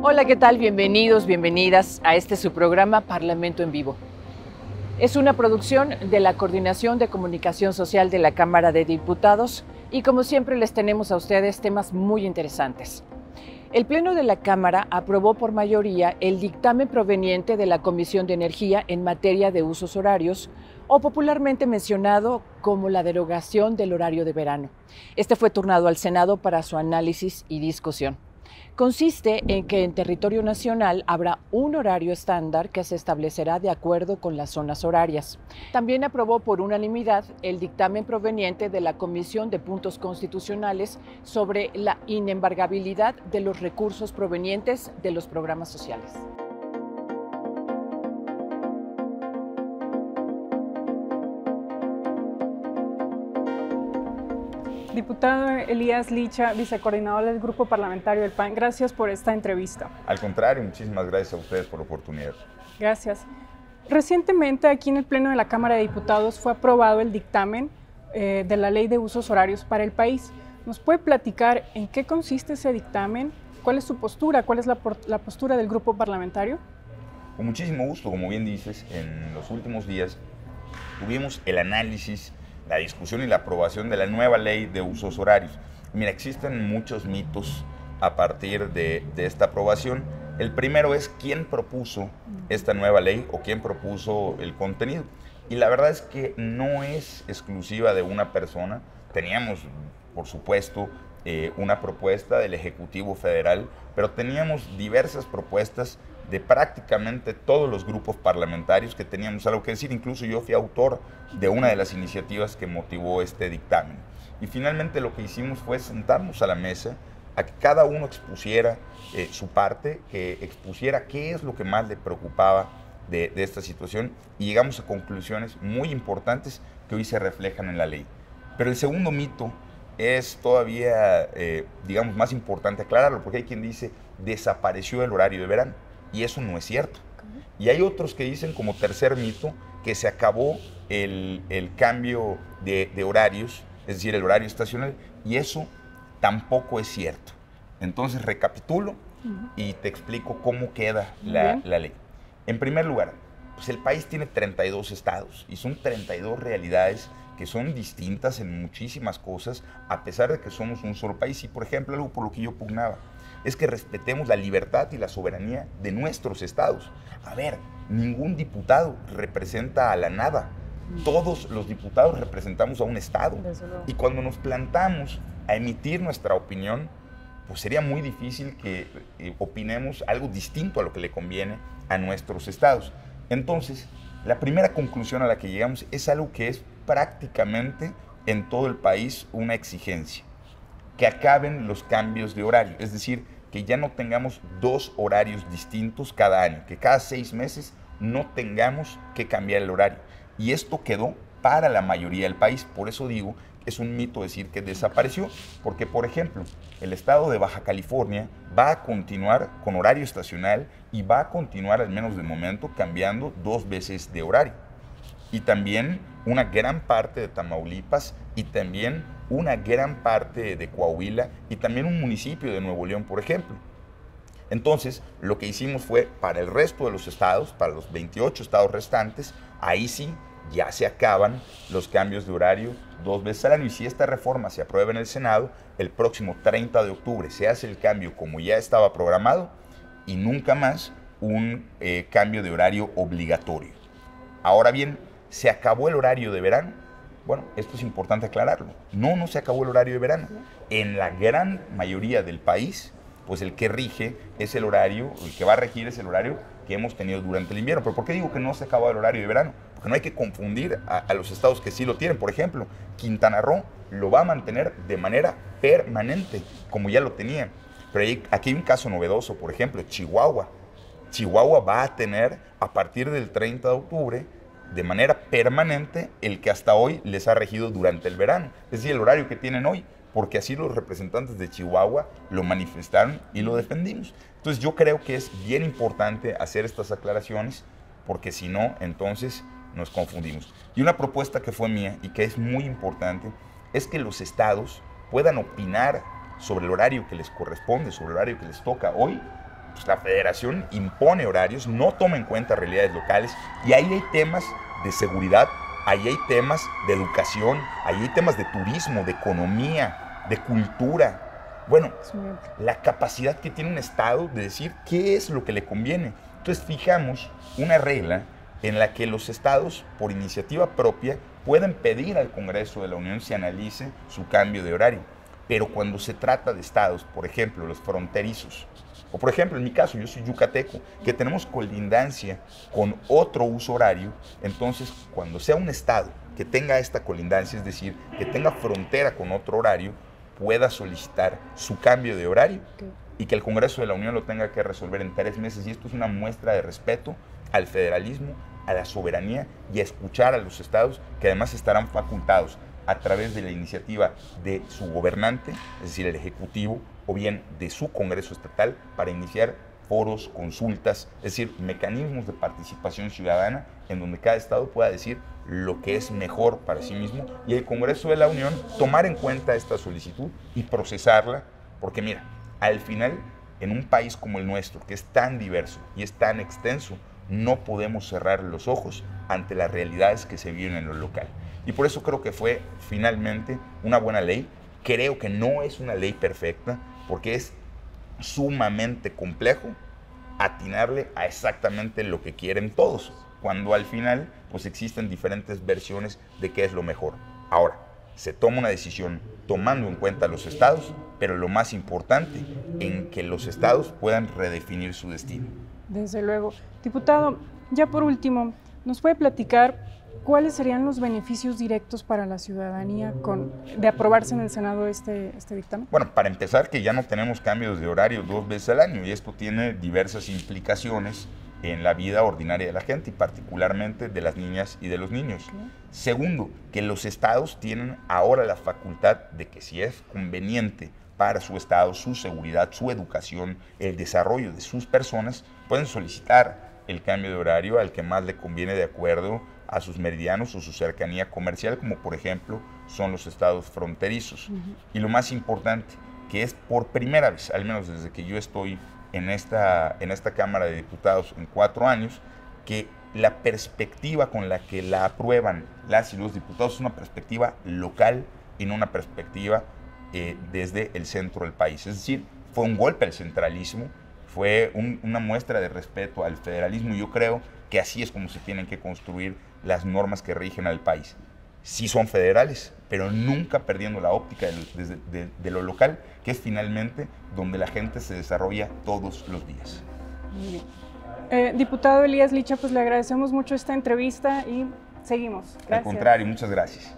Hola, ¿qué tal? Bienvenidos, bienvenidas a este su programa Parlamento en Vivo. Es una producción de la Coordinación de Comunicación Social de la Cámara de Diputados y como siempre les tenemos a ustedes temas muy interesantes. El Pleno de la Cámara aprobó por mayoría el dictamen proveniente de la Comisión de Energía en materia de usos horarios, o popularmente mencionado como la derogación del horario de verano. Este fue turnado al Senado para su análisis y discusión. Consiste en que en territorio nacional habrá un horario estándar que se establecerá de acuerdo con las zonas horarias. También aprobó por unanimidad el dictamen proveniente de la Comisión de Puntos Constitucionales sobre la inembargabilidad de los recursos provenientes de los programas sociales. Diputado Elías Licha, vicecoordinador del Grupo Parlamentario del PAN, gracias por esta entrevista. Al contrario, muchísimas gracias a ustedes por la oportunidad. Gracias. Recientemente aquí en el Pleno de la Cámara de Diputados fue aprobado el dictamen de la Ley de Usos Horarios para el país. ¿Nos puede platicar en qué consiste ese dictamen? ¿Cuál es su postura? ¿Cuál es la postura del Grupo Parlamentario? Con muchísimo gusto, como bien dices, en los últimos días tuvimos el análisis, la discusión y la aprobación de la nueva ley de usos horarios. Mira, existen muchos mitos a partir de esta aprobación. El primero es quién propuso esta nueva ley o quién propuso el contenido. Y la verdad es que no es exclusiva de una persona. Teníamos, por supuesto, una propuesta del Ejecutivo Federal, pero teníamos diversas propuestas de prácticamente todos los grupos parlamentarios que teníamos algo que decir. Incluso yo fui autor de una de las iniciativas que motivó este dictamen. Y finalmente lo que hicimos fue sentarnos a la mesa, a que cada uno expusiera su parte, que expusiera qué es lo que más le preocupaba de esta situación, y llegamos a conclusiones muy importantes que hoy se reflejan en la ley. Pero el segundo mito es todavía, digamos, más importante aclararlo, porque hay quien dice, desapareció el horario de verano. Y eso no es cierto. Y hay otros que dicen, como tercer mito, que se acabó el cambio de horarios, es decir, el horario estacional, y eso tampoco es cierto. Entonces recapitulo y te explico cómo queda la ley. En primer lugar, pues el país tiene 32 estados y son 32 realidades que son distintas en muchísimas cosas, a pesar de que somos un solo país. Y, por ejemplo, algo por lo que yo pugnaba es que respetemos la libertad y la soberanía de nuestros estados. A ver, ningún diputado representa a la nada. Todos los diputados representamos a un estado. Y cuando nos plantamos a emitir nuestra opinión, pues sería muy difícil que opinemos algo distinto a lo que le conviene a nuestros estados. Entonces, la primera conclusión a la que llegamos es algo que es prácticamente en todo el país una exigencia: que acaben los cambios de horario, es decir, que ya no tengamos dos horarios distintos cada año, que cada 6 meses no tengamos que cambiar el horario. Y esto quedó para la mayoría del país. Por eso digo que es un mito decir que desapareció, porque, por ejemplo, el estado de Baja California va a continuar con horario estacional y va a continuar, al menos de momento, cambiando 2 veces de horario. Y también una gran parte de Tamaulipas y también una gran parte de Coahuila y también un municipio de Nuevo León, por ejemplo. Entonces, lo que hicimos fue, para el resto de los estados, para los 28 estados restantes, ahí sí ya se acaban los cambios de horario 2 veces al año. Y si esta reforma se aprueba en el Senado, el próximo 30 de octubre se hace el cambio como ya estaba programado y nunca más un cambio de horario obligatorio. Ahora bien, ¿se acabó el horario de verano? Bueno, esto es importante aclararlo. No se acabó el horario de verano. En la gran mayoría del país, pues el que rige es el horario, el que va a regir es el horario que hemos tenido durante el invierno. ¿Pero por qué digo que no se acabó el horario de verano? Porque no hay que confundir a los estados que sí lo tienen. Por ejemplo, Quintana Roo lo va a mantener de manera permanente, como ya lo tenía. Pero aquí hay un caso novedoso, por ejemplo, Chihuahua. Chihuahua va a tener, a partir del 30 de octubre, de manera permanente, el que hasta hoy les ha regido durante el verano. Es decir, el horario que tienen hoy, porque así los representantes de Chihuahua lo manifestaron y lo defendimos. Entonces yo creo que es bien importante hacer estas aclaraciones, porque si no, entonces nos confundimos. Y una propuesta que fue mía y que es muy importante es que los estados puedan opinar sobre el horario que les corresponde, sobre el horario que les toca hoy, pues, la federación impone horarios, no toma en cuenta realidades locales, y ahí hay temas de seguridad, ahí hay temas de educación, ahí hay temas de turismo, de economía, de cultura. Bueno, la capacidad que tiene un Estado de decir qué es lo que le conviene. Entonces fijamos una regla en la que los estados, por iniciativa propia, pueden pedir al Congreso de la Unión se analice su cambio de horario. Pero cuando se trata de estados, por ejemplo, los fronterizos, o por ejemplo, en mi caso, yo soy yucateco, que tenemos colindancia con otro uso horario, entonces cuando sea un estado que tenga esta colindancia, es decir, que tenga frontera con otro horario, pueda solicitar su cambio de horario y que el Congreso de la Unión lo tenga que resolver en 3 meses. Y esto es una muestra de respeto al federalismo, a la soberanía y a escuchar a los estados, que además estarán facultados a través de la iniciativa de su gobernante, es decir, el Ejecutivo, o bien de su Congreso Estatal, para iniciar foros, consultas, es decir, mecanismos de participación ciudadana en donde cada estado pueda decir lo que es mejor para sí mismo y el Congreso de la Unión tomar en cuenta esta solicitud y procesarla, porque mira, al final, en un país como el nuestro, que es tan diverso y es tan extenso, no podemos cerrar los ojos ante las realidades que se viven en lo local. Y por eso creo que fue finalmente una buena ley. Creo que no es una ley perfecta, porque es sumamente complejo atinarle a exactamente lo que quieren todos, cuando al final pues existen diferentes versiones de qué es lo mejor. Ahora, se toma una decisión tomando en cuenta a los estados, pero lo más importante, en que los estados puedan redefinir su destino. Desde luego. Diputado, ya por último, ¿nos puede platicar cuáles serían los beneficios directos para la ciudadanía de aprobarse en el Senado este dictamen? Bueno, para empezar, que ya no tenemos cambios de horario 2 veces al año, y esto tiene diversas implicaciones en la vida ordinaria de la gente y particularmente de las niñas y de los niños. Okay. Segundo, que los estados tienen ahora la facultad de que si es conveniente para su estado, su seguridad, su educación, el desarrollo de sus personas, pueden solicitar el cambio de horario al que más le conviene de acuerdo a sus meridianos o su cercanía comercial, como por ejemplo son los estados fronterizos. Y lo más importante, que es por primera vez, al menos desde que yo estoy en esta Cámara de Diputados en 4 años, que la perspectiva con la que la aprueban las y los diputados es una perspectiva local y no una perspectiva desde el centro del país. Es decir, fue un golpe al centralismo, fue una muestra de respeto al federalismo, y yo creo que así es como se tienen que construir las normas que rigen al país. Sí son federales, pero nunca perdiendo la óptica de lo local, que es finalmente donde la gente se desarrolla todos los días. Muy bien. Diputado Elías Licha, pues le agradecemos mucho esta entrevista y seguimos. Gracias. Al contrario, muchas gracias.